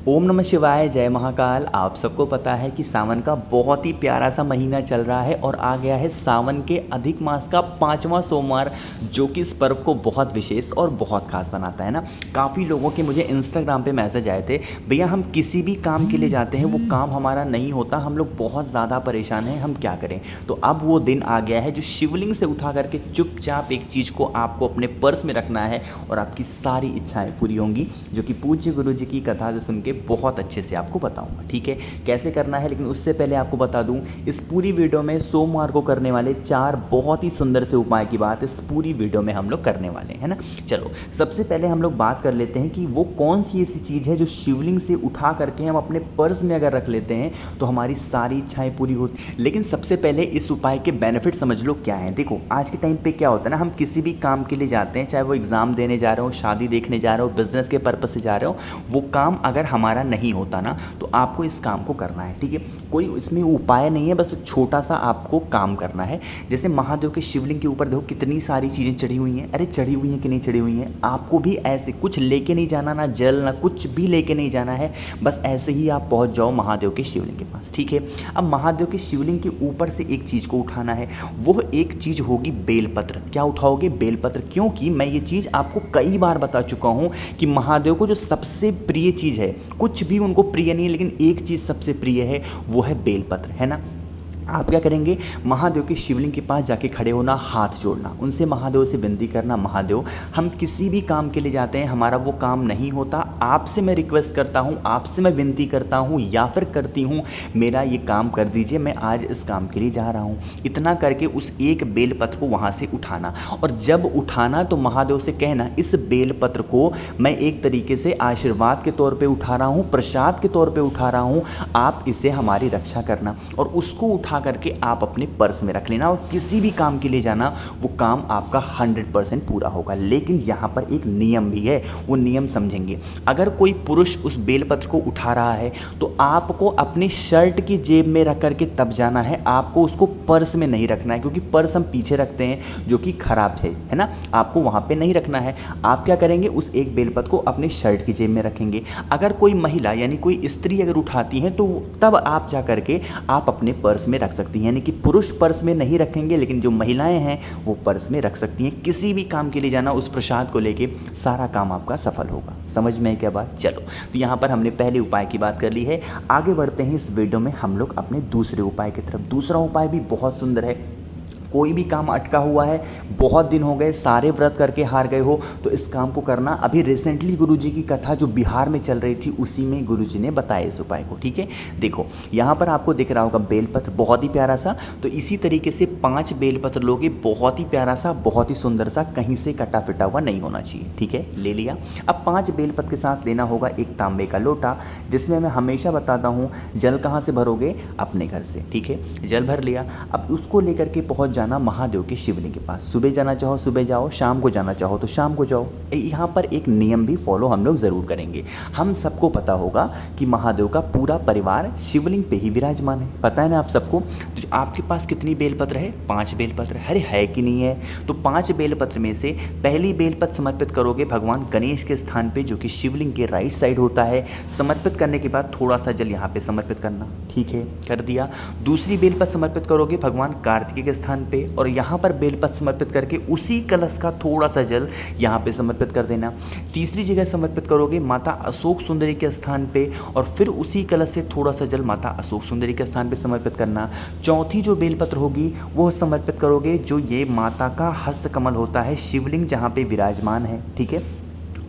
ओम नमः शिवाय, जय महाकाल। आप सबको पता है कि सावन का बहुत ही प्यारा सा महीना चल रहा है और आ गया है सावन के अधिक मास का 5वां सोमवार, जो कि इस पर्व को बहुत विशेष और बहुत खास बनाता है ना। काफ़ी लोगों के मुझे इंस्टाग्राम पे मैसेज आए थे, भैया हम किसी भी काम के लिए जाते हैं, वो काम हमारा नहीं होता, हम लोग बहुत ज़्यादा परेशान हैं, हम क्या करें। तो अब वो दिन आ गया है जो शिवलिंग से उठा करके चुपचाप एक चीज़ को आपको अपने पर्स में रखना है और आपकी सारी इच्छाएँ पूरी होंगी, जो कि पूज्य गुरु जी की कथा से सुन के बहुत अच्छे से आपको बताऊंगा। ठीक है, कैसे करना है, लेकिन उससे पहले आपको बता दूं, इस पूरी वीडियो में सोमवार को करने वाले 4 बहुत ही सुंदर से उपाय की बात इस पूरी वीडियो में हम लोग करने वाले हैं ना। चलो सबसे पहले हम लोग बात कर लेते हैं कि वो कौन सी ऐसी चीज़ है जो शिवलिंग से उठा करके हम अपने पर्स में अगर रख लेते हैं तो हमारी सारी इच्छाएं पूरी होती हैं। लेकिन सबसे पहले इस उपाय के बेनिफिट समझ लो क्या है। देखो आज के टाइम पे क्या होता है ना, हम किसी भी काम के लिए जाते हैं, चाहे वो एग्ज़ाम देने जा रहे हो, शादी देखने जा रहे हो, बिजनेस के पर्पज से जा रहे हो, वो काम अगर हमारा नहीं होता ना तो आपको इस काम को करना है। ठीक है, कोई इसमें उपाय नहीं है, बस छोटा सा आपको काम करना है। जैसे महादेव के शिवलिंग के ऊपर देखो कितनी सारी चीज़ें चढ़ी हुई हैं। अरे चढ़ी हुई हैं कि नहीं चढ़ी हुई हैं, आपको भी ऐसे कुछ लेके नहीं जाना, ना जल ना कुछ भी लेके नहीं जाना है, बस ऐसे ही आप पहुंच जाओ महादेव के शिवलिंग के पास। ठीक है, अब महादेव के शिवलिंग के ऊपर से एक चीज़ को उठाना है, वो एक चीज़ होगी बेलपत्र। क्या उठाओगे? बेलपत्र। क्योंकि मैं ये चीज़ आपको कई बार बता चुका हूँ कि महादेव को जो सबसे प्रिय चीज़ है, कुछ भी उनको प्रिय नहीं है, लेकिन एक चीज़ सबसे प्रिय है, वो है बेलपत्र, है ना। आप क्या करेंगे, महादेव के शिवलिंग के पास जाके खड़े होना, हाथ जोड़ना, उनसे महादेव से विनती करना, महादेव हम किसी भी काम के लिए जाते हैं, हमारा वो काम नहीं होता, आपसे मैं रिक्वेस्ट करता हूँ, आपसे मैं विनती करता हूँ या फिर करती हूँ, मेरा ये काम कर दीजिए, मैं आज इस काम के लिए जा रहा हूँ। इतना करके उस एक बेलपत्र को वहाँ से उठाना, और जब उठाना तो महादेव से कहना, इस बेलपत्र को मैं एक तरीके से आशीर्वाद के तौर पर उठा रहा हूँ, प्रसाद के तौर पर उठा रहा हूँ, आप इसे हमारी रक्षा करना। और उसको उठा करके आप अपने पर्स में रख लेना और किसी भी काम के लिए जाना, वो काम आपका 100% पूरा होगा। लेकिन यहाँ पर एक नियम भी है, वो नियम समझेंगे। अगर कोई पुरुष उस बेलपत्र को उठा रहा है तो आपको अपनी शर्ट की जेब में रख करके तब जाना है, आपको उसको पर्स में नहीं रखना है, क्योंकि पर्स हम पीछे रखते हैं जो कि खराब है ना, आपको वहाँ पे नहीं रखना है। आप क्या करेंगे, उस एक बेलपत्र को अपने शर्ट की जेब में रखेंगे। अगर कोई महिला यानी कोई स्त्री अगर उठाती है तो तब आप जा करके आप अपने पर्स में रख सकती हैं, यानी कि पुरुष पर्स में नहीं रखेंगे, लेकिन जो महिलाएं हैं वो पर्स में रख सकती हैं। किसी भी काम के लिए जाना, उस प्रसाद को लेके सारा काम आपका सफल होगा। समझ में है क्या बात? चलो, तो यहाँ पर हमने पहले उपाय की बात कर ली है, आगे बढ़ते हैं इस वीडियो में हम लोग अपने दूसरे उपाय की तरफ। दूसरा उपाय भी बहुत सुंदर है। कोई भी काम अटका हुआ है, बहुत दिन हो गए, सारे व्रत करके हार गए हो, तो इस काम को करना। अभी रिसेंटली गुरुजी की कथा जो बिहार में चल रही थी, उसी में गुरुजी ने बताया इस उपाय को। ठीक है, देखो यहाँ पर आपको दिख रहा होगा बेलपत्र, बहुत ही प्यारा सा। तो इसी तरीके से 5 बेलपत्र लोगे, बहुत ही प्यारा सा, बहुत ही सुंदर सा, कहीं से कटा फिटा हुआ नहीं होना चाहिए। ठीक है, ले लिया। अब 5 बेलपत्र के साथ लेना होगा एक तांबे का लोटा, जिसमें मैं हमेशा बताता हूँ जल कहाँ से भरोगे, अपने घर से। ठीक है, जल भर लिया। अब उसको लेकर के पहुँच जाना महादेव के शिवलिंग के पास। सुबह जाना चाहो सुबह जाओ, शाम को जाना चाहो तो शाम को जाओ। यहाँ पर एक नियम भी फॉलो हम लोग ज़रूर करेंगे। हम सबको पता होगा कि महादेव का पूरा परिवार शिवलिंग पे ही विराजमान है, पता है ना आप सबको। तो आपके पास कितनी बेलपत्र है? 5 बेलपत्र। अरे है कि नहीं है? तो 5 बेलपत्र में से पहली बेलपत्र समर्पित करोगे भगवान गणेश के स्थान पर, जो कि शिवलिंग के राइट साइड होता है। समर्पित करने के बाद थोड़ा सा जल यहाँ पे समर्पित करना। ठीक है, कर दिया। दूसरी बेलपत्र समर्पित करोगे भगवान कार्तिकेय के स्थान पे, और यहाँ पर बेलपत्र समर्पित करके उसी कलश का थोड़ा सा जल यहाँ पे समर्पित कर देना। तीसरी जगह समर्पित करोगे माता अशोक सुंदरी के स्थान पे, और फिर उसी कलश से थोड़ा सा जल माता अशोक सुंदरी के स्थान पे समर्पित करना। चौथी जो बेलपत्र होगी वो समर्पित करोगे जो ये माता का हस्त कमल होता है, शिवलिंग जहाँ पे विराजमान है। ठीक है,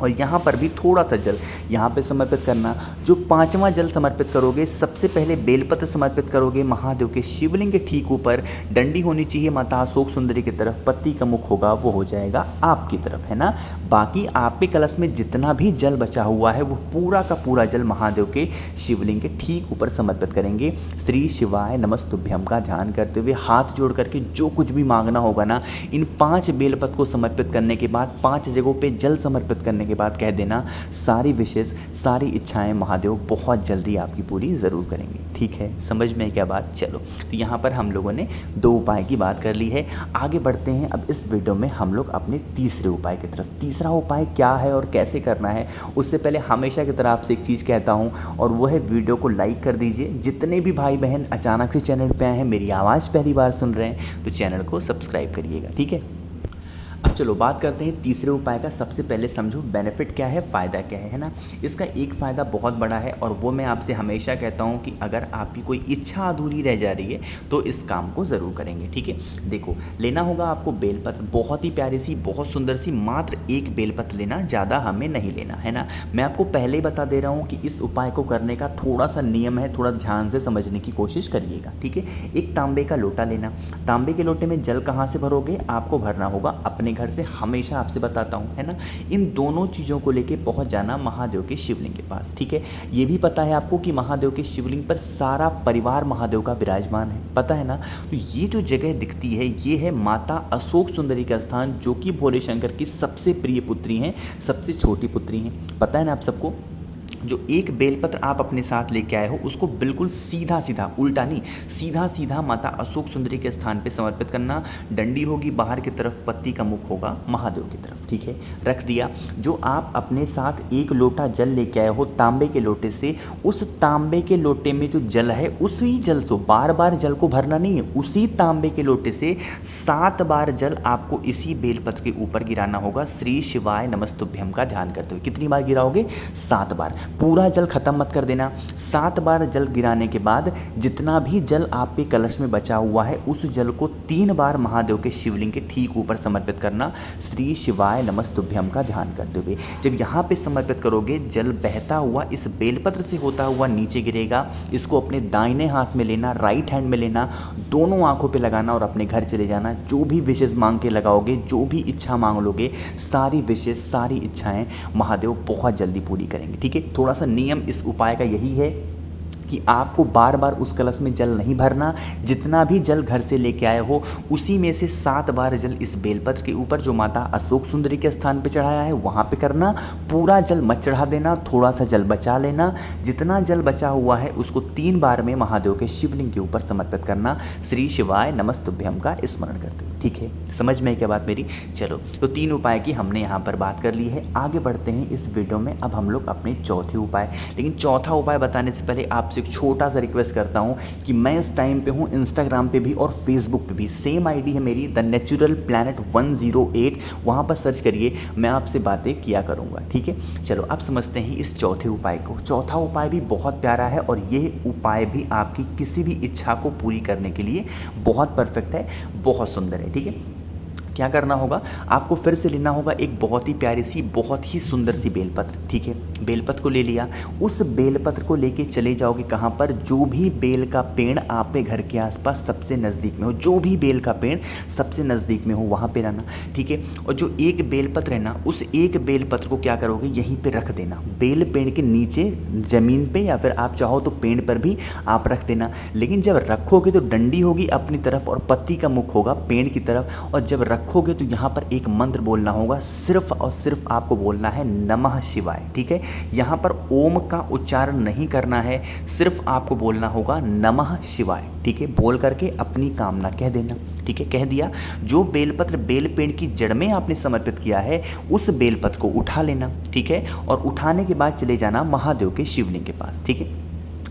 और यहाँ पर भी थोड़ा सा जल यहाँ पे समर्पित करना। जो 5वां जल समर्पित करोगे, सबसे पहले बेलपत्र समर्पित करोगे महादेव के शिवलिंग के ठीक ऊपर, डंडी होनी चाहिए माता अशोक सुंदरी की तरफ, पत्ती का मुख होगा वो हो जाएगा आपकी तरफ, है ना। बाकी आपके कलश में जितना भी जल बचा हुआ है वो पूरा का पूरा जल महादेव के शिवलिंग के ठीक ऊपर समर्पित करेंगे। श्री शिवाय नमस्तुभ्यम का ध्यान करते हुए हाथ जोड़ करके जो कुछ भी मांगना होगा ना, इन 5 बेलपत्र को समर्पित करने के बाद 5 जगहों पर जल समर्पित करने के बाद कह देना सारी विशेष सारी इच्छाएं महादेव बहुत जल्दी आपकी पूरी ज़रूर करेंगे। ठीक है, समझ में क्या बात। चलो, तो यहाँ पर हम लोगों ने 2 उपाय की बात कर ली है। आगे बढ़ते हैं अब इस वीडियो में हम लोग अपने तीसरे उपाय की तरफ। तीसरा उपाय क्या है और कैसे करना है, उससे पहले हमेशा की तरह आपसे एक चीज़ कहता हूँ, और वो है वीडियो को लाइक कर दीजिए। जितने भी भाई बहन अचानक से चैनल पे आए हैं, मेरी आवाज़ पहली बार सुन रहे हैं, तो चैनल को सब्सक्राइब करिएगा। ठीक है, अब चलो बात करते हैं तीसरे उपाय का। सबसे पहले समझो बेनिफिट क्या है, फ़ायदा क्या है ना। इसका एक फ़ायदा बहुत बड़ा है, और वो मैं आपसे हमेशा कहता हूँ कि अगर आपकी कोई इच्छा अधूरी रह जा रही है तो इस काम को ज़रूर करेंगे। ठीक है, देखो लेना होगा आपको बेलपत्र, बहुत ही प्यारी सी, बहुत सुंदर सी, मात्र 1 बेलपत्र लेना, ज़्यादा हमें नहीं लेना है ना। मैं आपको पहले ही बता दे रहा हूँ कि इस उपाय को करने का थोड़ा सा नियम है, थोड़ा ध्यान से समझने की कोशिश करिएगा। ठीक है, एक तांबे का लोटा लेना। तांबे के लोटे में जल कहाँ से भरोगे, आपको भरना होगा अपने घर से, हमेशा आपसे बताता हूं है ना। इन दोनों चीज़ों को लेके पहुंच जाना महादेव के शिवलिंग के पास। ठीक है, ये भी पता है आपको कि महादेव के शिवलिंग पर सारा परिवार महादेव का विराजमान है, पता है ना। तो ये जो जगह दिखती है ये है माता अशोक सुंदरी का स्थान, जो कि भोले शंकर की सबसे प्रिय पुत्री हैं, सबसे छोटी पुत्री हैं, पता है ना आप सबको। जो एक बेलपत्र आप अपने साथ लेके आए हो उसको बिल्कुल सीधा सीधा, उल्टा नहीं, सीधा सीधा माता अशोक सुंदरी के स्थान पे समर्पित करना। डंडी होगी बाहर की तरफ, पत्ती का मुख होगा महादेव की तरफ। ठीक है, रख दिया। जो आप अपने साथ 1 लोटा जल लेके आए हो तांबे के लोटे से, उस तांबे के लोटे में जो जल है उसी जल से, बार बार जल को भरना नहीं है, उसी तांबे के लोटे से 7 बार जल आपको इसी बेलपत्र के ऊपर गिराना होगा, श्री शिवाय नमस्तुभ्यम का ध्यान करते हुए। कितनी बार गिराओगे, 7 बार। पूरा जल खत्म मत कर देना। 7 बार जल गिराने के बाद जितना भी जल आप पे कलश में बचा हुआ है उस जल को 3 बार महादेव के शिवलिंग के ठीक ऊपर समर्पित करना, श्री शिवाय नमस्तुभ्यम का ध्यान करते हुए। जब यहाँ पे समर्पित करोगे, जल बहता हुआ इस बेलपत्र से होता हुआ नीचे गिरेगा। इसको अपने दाहिने हाथ में लेना, राइट हैंड में लेना, दोनों आंखों पे लगाना और अपने घर चले जाना। जो भी विशेष मांग के लगाओगे, जो भी इच्छा मांग लोगे, सारी विशेष सारी इच्छाएं महादेव बहुत जल्दी पूरी करेंगे। ठीक है, थोड़ा सा नियम इस उपाय का यही है कि आपको बार बार उस कलश में जल नहीं भरना। जितना भी जल घर से लेके आए हो उसी में से 7 बार जल इस बेलपत्र के ऊपर जो माता अशोक सुंदरी के स्थान पे चढ़ाया है वहाँ पे करना। पूरा जल मत चढ़ा देना, थोड़ा सा जल बचा लेना। जितना जल बचा हुआ है उसको 3 बार में महादेव के शिवलिंग के ऊपर समर्पित करना, श्री शिवाय नमस्तुभ्यम का स्मरण करते हुए। ठीक है, समझ में क्या बात मेरी। चलो, तो 3 उपाय की हमने यहाँ पर बात कर ली है। आगे बढ़ते हैं इस वीडियो में। अब हम लोग अपने चौथे उपाय, लेकिन चौथा उपाय बताने से पहले आपसे एक छोटा सा रिक्वेस्ट करता हूँ कि मैं इस टाइम पे हूँ इंस्टाग्राम पे भी और फेसबुक पे भी। सेम आईडी है मेरी, द नेचुरल प्लैनेट 108। वहाँ पर सर्च करिए, मैं आपसे बातें किया करूँगा। ठीक है, चलो अब समझते हैं इस चौथे उपाय को। चौथा उपाय भी बहुत प्यारा है और ये उपाय भी आपकी किसी भी इच्छा को पूरी करने के लिए बहुत परफेक्ट है, बहुत सुंदर है। ठीक है, क्या करना होगा, आपको फिर से लेना होगा एक बहुत ही प्यारी सी, बहुत ही सुंदर सी बेलपत्र। ठीक है, बेलपत्र को ले लिया। उस बेलपत्र को लेके चले जाओगे कहाँ पर, जो भी बेल का पेड़ आपके घर के आसपास सबसे नज़दीक में हो, जो भी बेल का पेड़ सबसे नज़दीक में हो वहाँ पे रहना। ठीक है, और जो एक बेलपत्र है ना, उस एक बेलपत्र को क्या करोगे, यहीं पे रख देना, बेल पेड़ के नीचे ज़मीन पे, या फिर आप चाहो तो पेड़ पर भी आप रख देना। लेकिन जब रखोगे तो डंडी होगी अपनी तरफ और पत्ती का मुख होगा पेड़ की तरफ, और जब रखोगे तो यहाँ पर एक मंत्र बोलना होगा, सिर्फ और सिर्फ आपको बोलना है नमः शिवाय। ठीक है, यहाँ पर ओम का उच्चारण नहीं करना है, सिर्फ आपको बोलना होगा नमः शिवाय। ठीक है, बोल करके अपनी कामना कह देना। ठीक है, कह दिया। जो बेलपत्र बेल पेड़ की जड़ में आपने समर्पित किया है उस बेलपत्र को उठा लेना। ठीक है, और उठाने के बाद चले जाना महादेव के शिवलिंग के पास। ठीक है,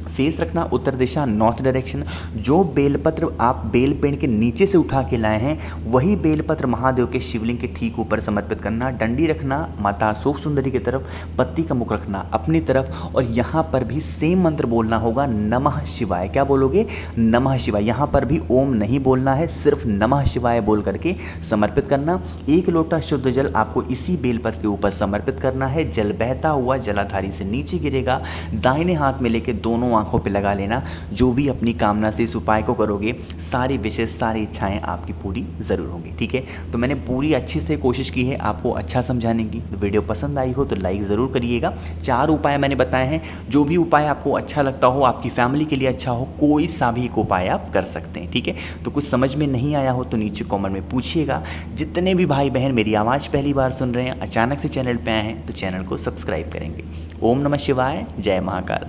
फेस रखना उत्तर दिशा, नॉर्थ डायरेक्शन। जो बेलपत्र आप बेल पेड़ के नीचे से उठा के लाए हैं वही बेलपत्र महादेव के शिवलिंग के ठीक ऊपर समर्पित करना। डंडी रखना माता अशोक सुंदरी की तरफ, पत्ती का मुख रखना अपनी तरफ, और यहाँ पर भी सेम मंत्र बोलना होगा नमः शिवाय। क्या बोलोगे, नमः शिवाय। यहाँ पर भी ओम नहीं बोलना है, सिर्फ नमः शिवाय बोल करके समर्पित करना। 1 लोटा शुद्ध जल आपको इसी बेलपत्र के ऊपर समर्पित करना है। जल बहता हुआ जलाधारी से नीचे गिरेगा। दाहिने हाथ में लेके दोनों आँखों पे लगा लेना। जो भी अपनी कामना से इस उपाय को करोगे, सारी विशेष सारी इच्छाएँ आपकी पूरी ज़रूर होंगी। ठीक है, तो मैंने पूरी अच्छे से कोशिश की है आपको अच्छा समझाने की। तो वीडियो पसंद आई हो तो लाइक ज़रूर करिएगा। 4 उपाय मैंने बताए हैं, जो भी उपाय आपको अच्छा लगता हो, आपकी फैमिली के लिए अच्छा हो, कोई सा भी एक उपाय आप कर सकते हैं। ठीक है, तो कुछ समझ में नहीं आया हो तो नीचे कमेंट में पूछिएगा। जितने भी भाई बहन मेरी आवाज़ पहली बार सुन रहे हैं, अचानक से चैनल पे आए हैं, तो चैनल को सब्सक्राइब करेंगे। ओम नमः शिवाय, जय महाकाल।